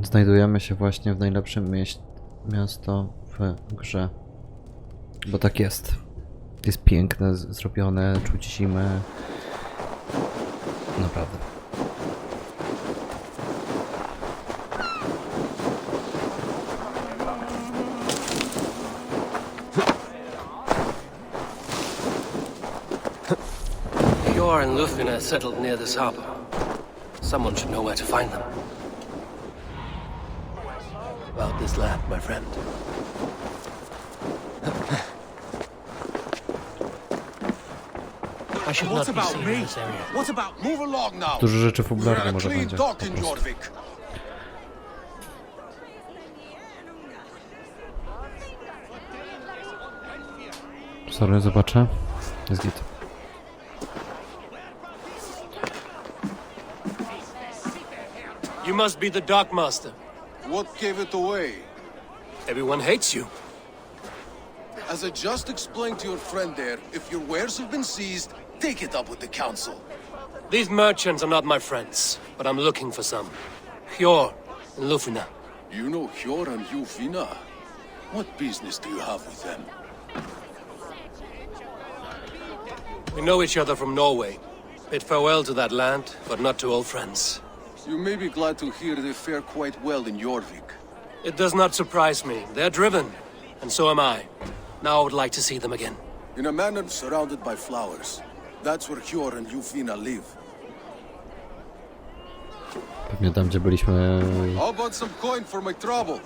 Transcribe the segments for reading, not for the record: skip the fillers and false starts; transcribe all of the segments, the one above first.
Znajdujemy się właśnie w najlepszym miasto w grze. Bo tak jest. Jest piękne, zrobione, czuć zimę. Naprawdę. Yor and Lufina settled near this harbor. Someone should know where to find them. About this land, my friend. I should not be seen in this area. What about move along now? Dużo rzeczy fabularnie może będzie. Po prostu. Sorry, zobaczę. Jest git. You must be the Dark Master. What gave it away? Everyone hates you. As I just explained to your friend there, if your wares have been seized, take it up with the council. These merchants are not my friends, but I'm looking for some. Yor and Lufina. You know Hjor and Yufina? What business do you have with them? We know each other from Norway. Bid farewell to that land, but not to old friends. You may be glad to hear they fare quite well in Jorvik. It does not surprise me. They're driven, and so am I. Now I would like to see them again. In a manor surrounded by flowers. That's where Hjor and Yufina live. Pewnie tam, gdzie byliśmy. How about some coin for my trouble?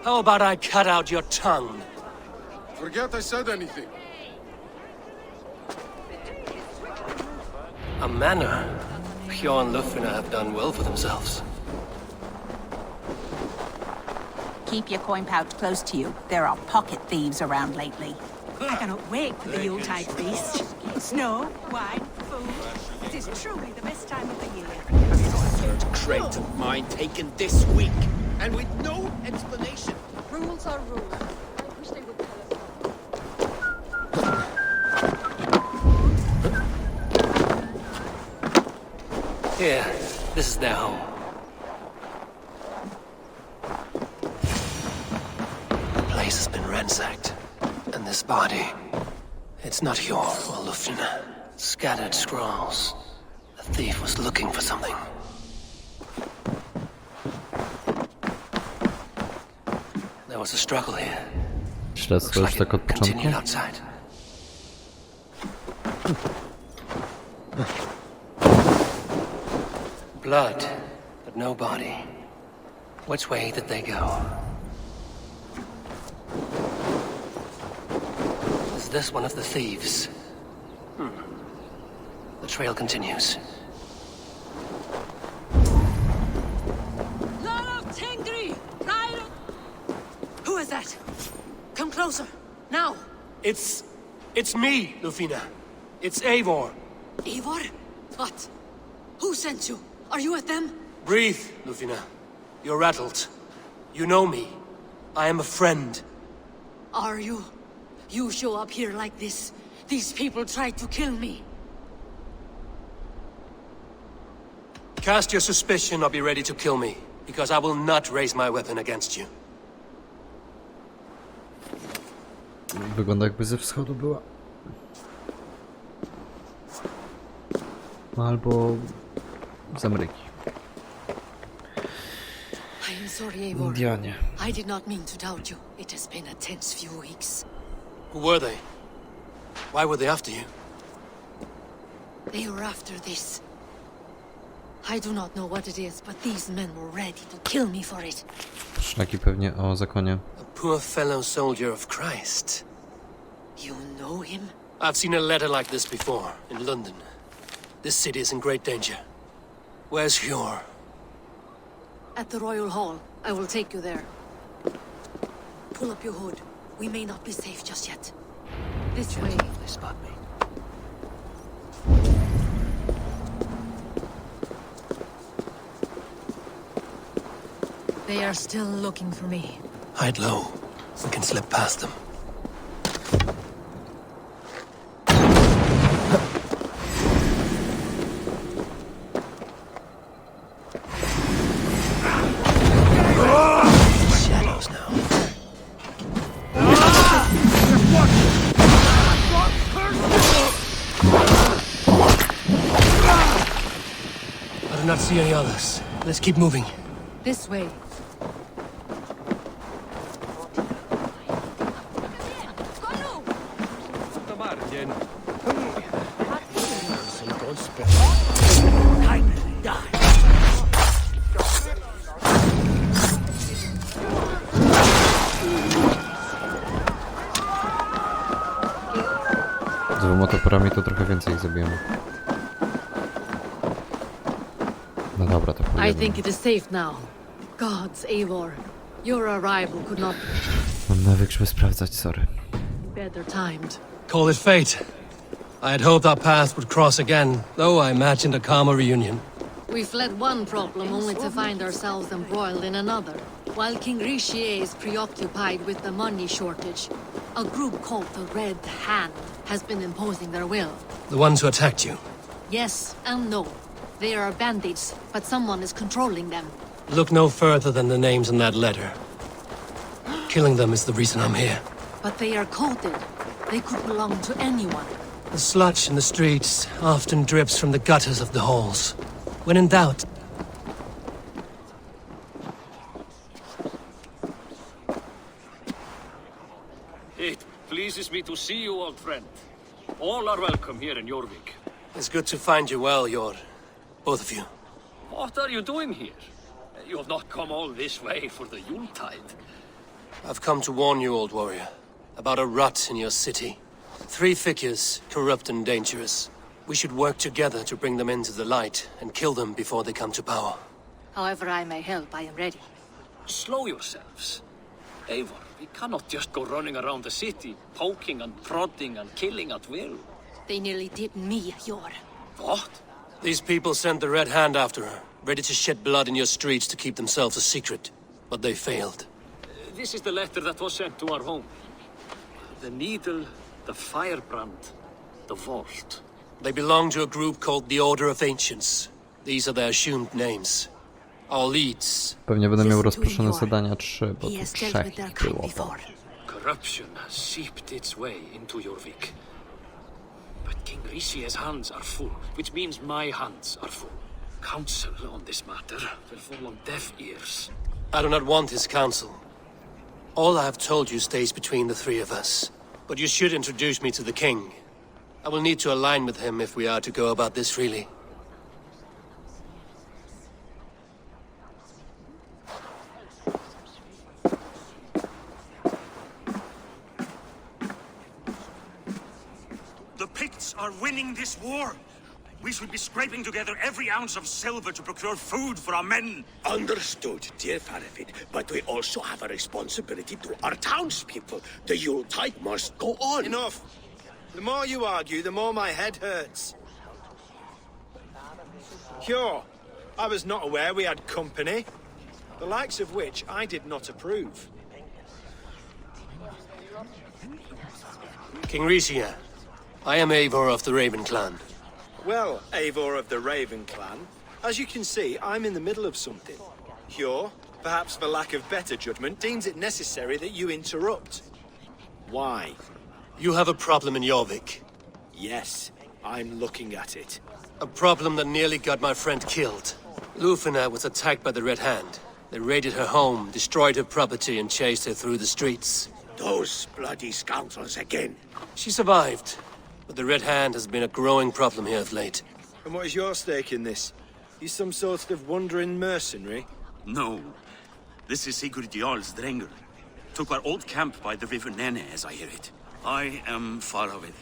How about I cut out your tongue? Forget I said anything. A manor. Yor and Lufina have done well for themselves. Keep your coin pouch close to you. There are pocket thieves around lately. I cannot wait for the Yuletide feast. Snow, wine, food. It is truly the best time of the year. Third crate of mine taken this week, and with no explanation. Rules are rules. I wish they would tell us. Here, this is their home. The place has been ransacked. And this body, it's not Yor or Lufina. Scattered scrolls. The thief was looking for something. There was a struggle here. Śledztwo już tak od początku. Continued outside. Blood, but no body. Which way did they go? Is this one of the thieves? The trail continues. Who is that? Come closer, now. It's me, Lufina. It's Eivor. Eivor? What? Who sent you? Are you with them? Breathe, Lufina. You're rattled. You know me. I am a friend. Are you? You show up here like this. These people tried to kill me. Cast your suspicion or be ready to kill me, because I will not raise my weapon against you. Wygląda, jakby ze wschodu była. Albo z Ameryki. I am sorry, Eivor. Indianie. I did not mean to doubt you. It has been a tense few weeks. Who were they? Why were they after you? They were after this. I do not know what it is, but these men were ready to kill me for it. Szlaki pewnie o zakonie. A poor fellow soldier of Christ. You know him? I've seen a letter like this before, in London. This city is in great danger. Where's Hjor? At the Royal Hall. I will take you there. Pull up your hood. We may not be safe just yet. This way. If they spot me. They are still looking for me. Hide low. We can slip past them. not see any others. Let's keep moving. This way. Z dwoma toporami to trochę więcej ich zabijemy. No dobra, to I pójdziemy. think it is safe now. Gods, Eivor. Your arrival could not Mam nawyk, żeby sprawdzać, sorry. be better timed. Call it fate. I had hoped our paths would cross again, though I imagined a calmer reunion. We fled one problem only to find ourselves embroiled in another. While King grze is preoccupied with the money shortage, a group called the Red Hand has been imposing their will. The ones who attacked you. Yes and no. They are bandits, but someone is controlling them. Look no further than the names in that letter. Killing them is the reason I'm here. But they are coded. They could belong to anyone. The sludge in the streets often drips from the gutters of the halls. When in doubt, It pleases me to see you, old friend. All are welcome here in Jorvik. it's good to find you well, Yor. Both of you. What are you doing here? You have not come all this way for the Yuletide. I've come to warn you, old warrior, about a rot in your city. 3 figures, corrupt and dangerous. We should work together to bring them into the light and kill them before they come to power. However I may help, I am ready. Slow yourselves. Eivor, we cannot just go running around the city, poking and prodding and killing at will. They nearly did me, Yor. What? These people sent the Red Hand after her, ready to shed blood in your streets to keep themselves a secret. But they failed. This is the letter that was sent to our home. The needle, the firebrand, the vault. They belong to a group called the Order of Ancients. These are their assumed names. Our leads. Pewnie będę miał Listen to rozproszone Eivor. zadania 3, bo He tu has dealt 3 with their ich kind było. before. Corruption has seeped its way into Jorvik. But King grze's hands are full, which means my hands are full. Counsel on this matter will fall on deaf ears. I do not want his counsel. All I have told you stays between the 3 of us. But you should introduce me to the king. I will need to align with him if we are to go about this freely. The Picts are winning this war. We should be scraping together every ounce of silver to procure food for our men. Understood, dear Farafid, but we also have a responsibility to our townspeople. The Yuletide must go on. Enough. The more you argue, the more my head hurts. Sure, I was not aware we had company, the likes of which I did not approve. King grze, I am Eivor of the Raven clan. Well, Eivor of the Raven clan, as you can see, I'm in the middle of something. Sure, perhaps for lack of better judgment, deems it necessary that you interrupt. Why? You have a problem in Jorvik. Yes, I'm looking at it. A problem that nearly got my friend killed. Lufina was attacked by the Red Hand. They raided her home, destroyed her property, and chased her through the streets. Those bloody scoundrels again. She survived, but the Red Hand has been a growing problem here of late. And what is your stake in this? You some sort of wandering mercenary? No. This is Sigurd Jarl's Drenger. Took our old camp by the river Nene, as I hear it. I am Faravid,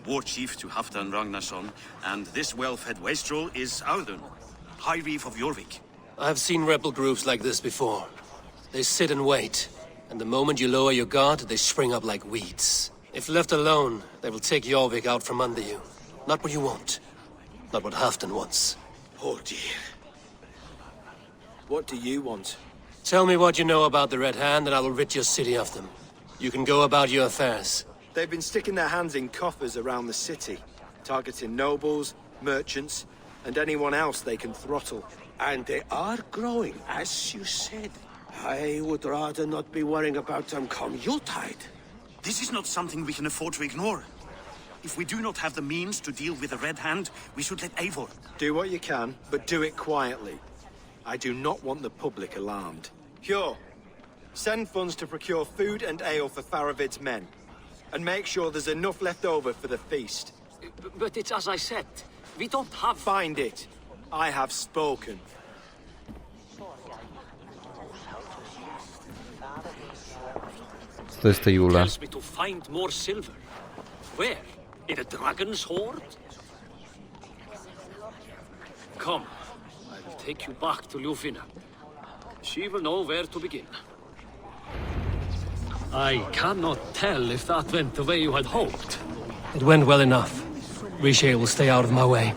war chief to Halfdan Ragnarsson, and this well-fed wastrel is Audun, High Reef of Jorvik. I have seen rebel groups like this before. They sit and wait, and the moment you lower your guard, they spring up like weeds. If left alone, they will take Jorvik out from under you. Not what you want. Not what Halfdan wants. Oh dear. What do you want? Tell me what you know about the Red Hand, and I will rid your city of them. You can go about your affairs. They've been sticking their hands in coffers around the city, targeting nobles, merchants, and anyone else they can throttle. And they are growing, as you said. I would rather not be worrying about them come Yuletide. This is not something we can afford to ignore. If we do not have the means to deal with the Red Hand, we should let Eivor. Do what you can, but do it quietly. I do not want the public alarmed. Hjor, send funds to procure food and ale for Faravid's men. And make sure there's enough left over for the feast. But it's as I said. We don't have... Find it. I have spoken. Co to jest te Jule? Tells me to find more silver. Where? In a dragon's hoard? Come, I will take you back to Ljufina. She will know where to begin. I cannot tell if that went the way you had hoped. It went well enough. Riche will stay out of my way.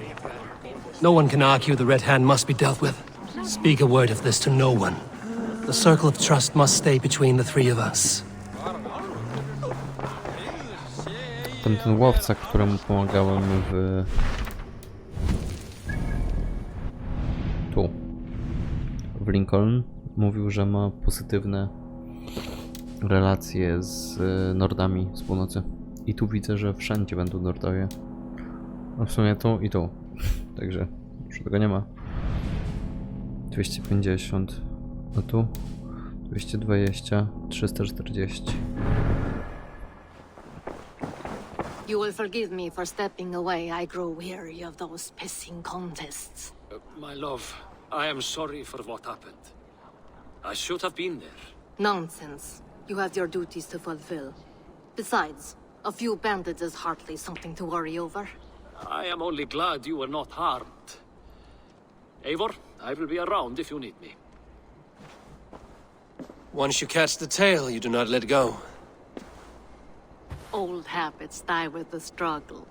No one can argue the Red Hand must be dealt with. Speak a word of this to no one. The circle of trust must stay between the three of us. Ten łowca, któremu pomagałem w Lincoln, mówił, że ma pozytywne relacje z Nordami z północy. I tu widzę, że wszędzie będą Nordowie. No w sumie tu i tu. Także już tego nie ma. 250. No tu 220, 340. You will forgive me for stepping away. I grow weary of those pissing contests. My love, I am sorry for what happened. I should have been there. Nonsense. You have your duties to fulfill. Besides, a few bandits is hardly something to worry over. I am only glad you were not harmed. Eivor, I will be around if you need me. Once you catch the tail, you do not let go. Old habits die with the struggle.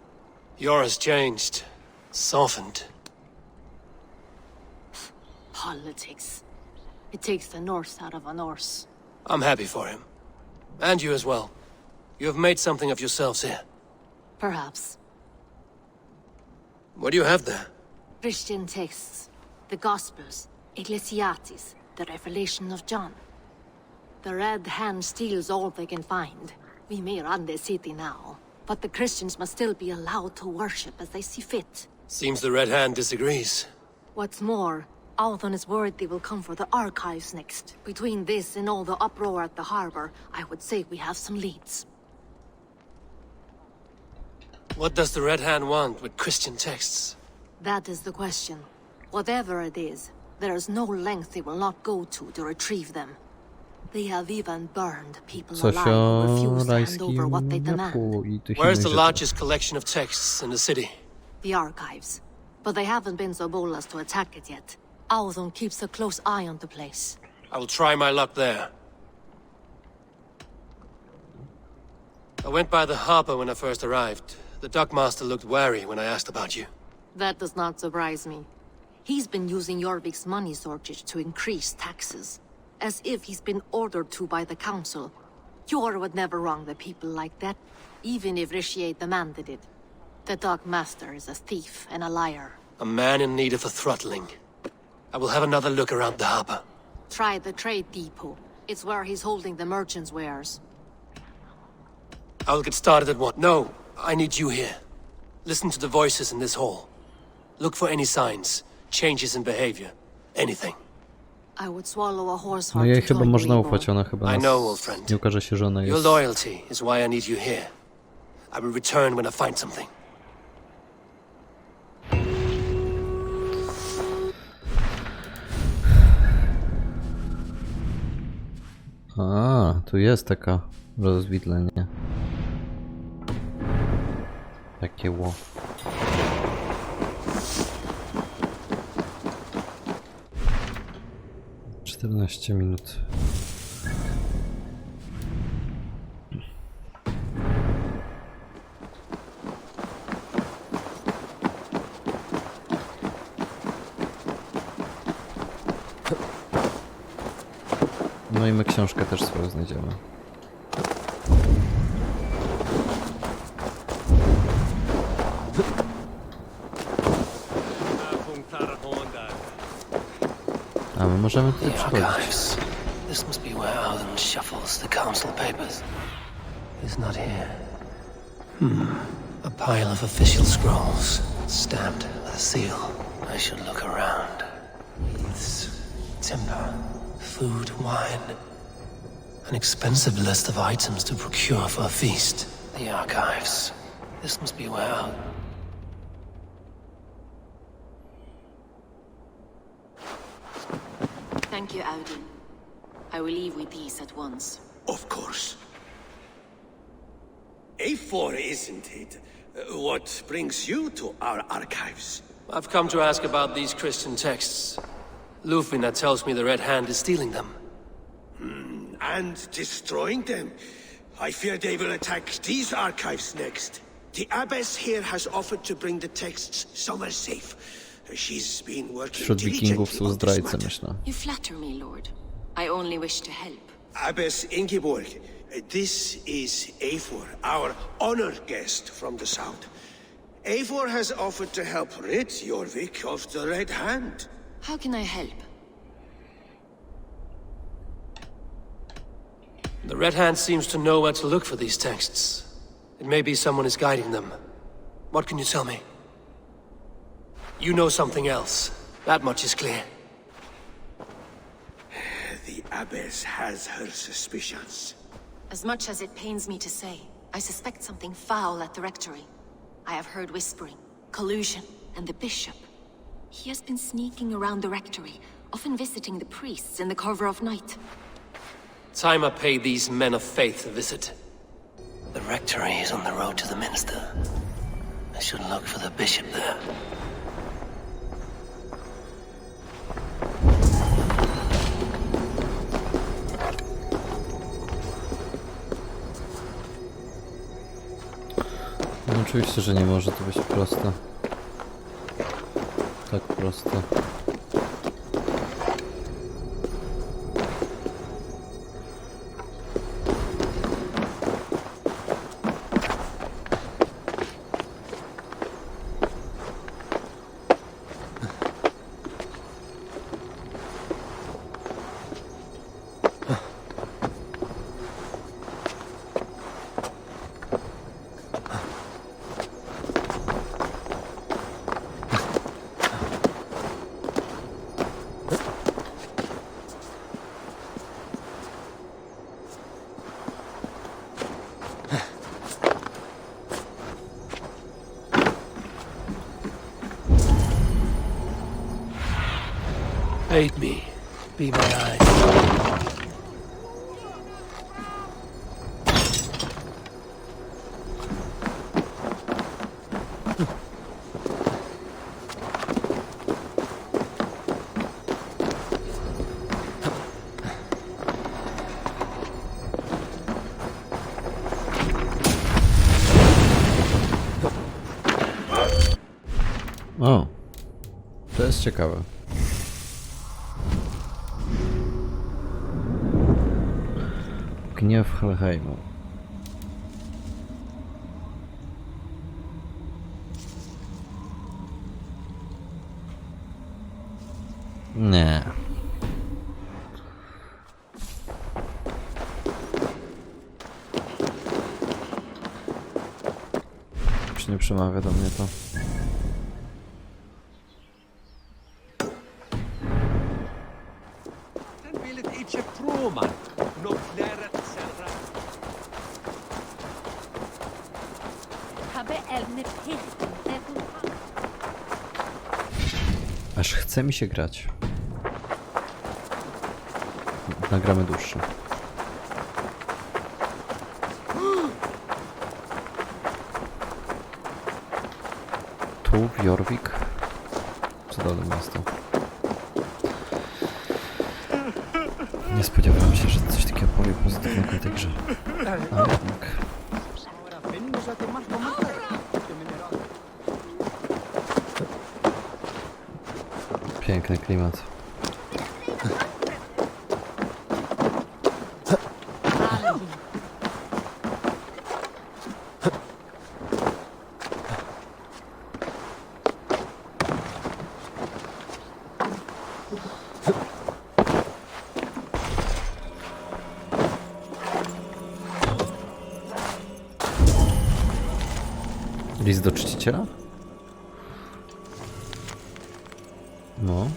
Yours changed. Softened. Politics. It takes the Norse out of a Norse. I'm happy for him. And you as well. You have made something of yourselves here. Perhaps. What do you have there? Christian texts, the Gospels, Ecclesiastes, the Revelation of John. The Red Hand steals all they can find. We may run the city now, but the Christians must still be allowed to worship as they see fit. Seems the Red Hand disagrees. What's more, Althon is worried they will come for the archives next. Between this and all the uproar at the harbor, I would say we have some leads. What does the Red Hand want with Christian texts? That is the question. Whatever it is, there is no length they will not go to retrieve them. They have even burned people Coś alive o who refuse to hand over what they rajskim demand. mleku i tych Where's innych the rzeczach. largest collection of texts in the city? The archives. But they haven't been so bold as to attack it yet. Althon keeps a close eye on the place. I will try my luck there. I went by the harbor when I first arrived. The dockmaster looked wary when I asked about you. That does not surprise me. He's been using Jorvik's money shortage to increase taxes. As if he's been ordered to by the council. Jor would never wrong the people like that, even if Richier demanded it. The dockmaster is a thief and a liar. A man in need of a throttling. I will have another look around the harbor. Try the trade depot. It's where he's holding the merchants' wares. I will get started at once. No, I need you here. Listen to the voices in this hall. Look for any signs, changes in behavior, anything. I would swallow a horse No heart jej to chyba join można Eivor. ufać, ona chyba I nas know, old friend. nie ukaże się, że ona Your jest... loyalty is why I need you here. I will return when I find something. A, tu jest taka rozwidlenie. Takie ło. Czternaście minut. No i my książkę też swoją znajdziemy. A my możemy tutaj przychodzić. Archives. This must be where Alden shuffles the council papers. He's not here. A pile of official scrolls, stamped with a seal. I should look around. Wreaths, timber, food, wine. An expensive list of items to procure for a feast. The archives. This must be where... Thank you, Audun. I will leave with these at once. Of course. A4, isn't it? What brings you to our archives? I've come to ask about these Christian texts. Lufina tells me the Red Hand is stealing them. And destroying them. I fear they will attack these archives next. The abbess here has offered to bring the texts somewhere safe. She's been working Wśród wikingów diligently są on this zdrajcy, matter. myślę. You flatter me, Lord. I only wish to help. Abbess Ingeborg, this is Eivor, our honored guest from the south. Eivor has offered to help rid Jorvik of the Red Hand. How can I help? The Red Hand seems to know where to look for these texts. It may be someone is guiding them. What can you tell me? You know something else. That much is clear. The abbess has her suspicions. As much as it pains me to say, I suspect something foul at the rectory. I have heard whispering, collusion, and the bishop. He has been sneaking around the rectory, often visiting the priests in the cover of night. Time I pay these men of faith a visit. The rectory is on the road to the minster. I should look for the bishop there. No oczywiście, że nie może to być proste. Tak proste. Aid me. Be my eye. O, to jest ciekawe. Gniew Helheimu. Nie. Już nie przemawia do mnie to. Aż chce mi się grać. Nagramy dłuższy. Tu Jorvik. Cudowne miasto. Nie spodziewałem się, że coś takiego powie pozytywnego o tej grze. A jednak. Piękny klimat. List do czciciela? No.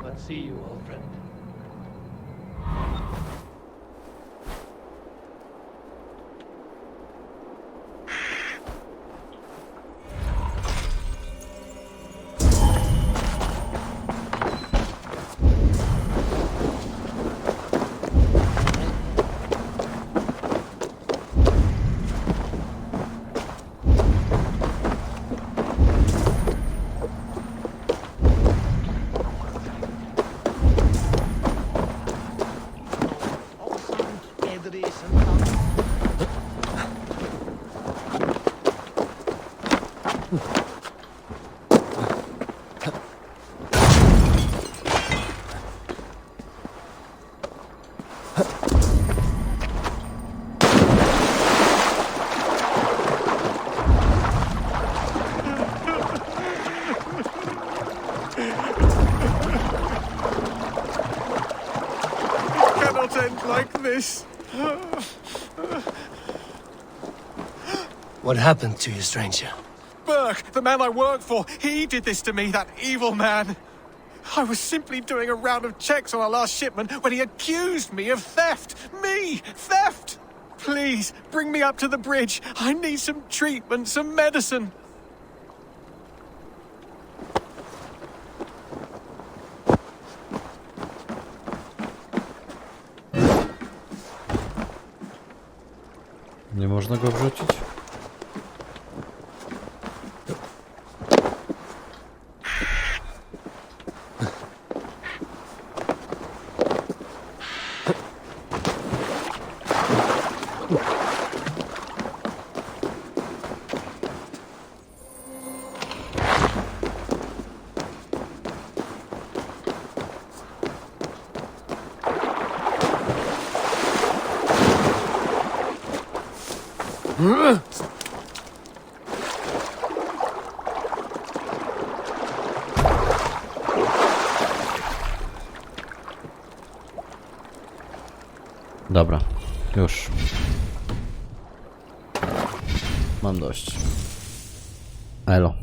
Let's see you, old friend. Cannot end like this. What happened to you, stranger? Burke, the man I work for, he did this to me, that evil man. I was simply doing a round of checks on our last shipment when he accused me of theft. Me! Theft! Please, bring me up to the bridge. I need some treatment, some medicine. Nie można go wrzucić? Dobra, już. Mam dość. Elo.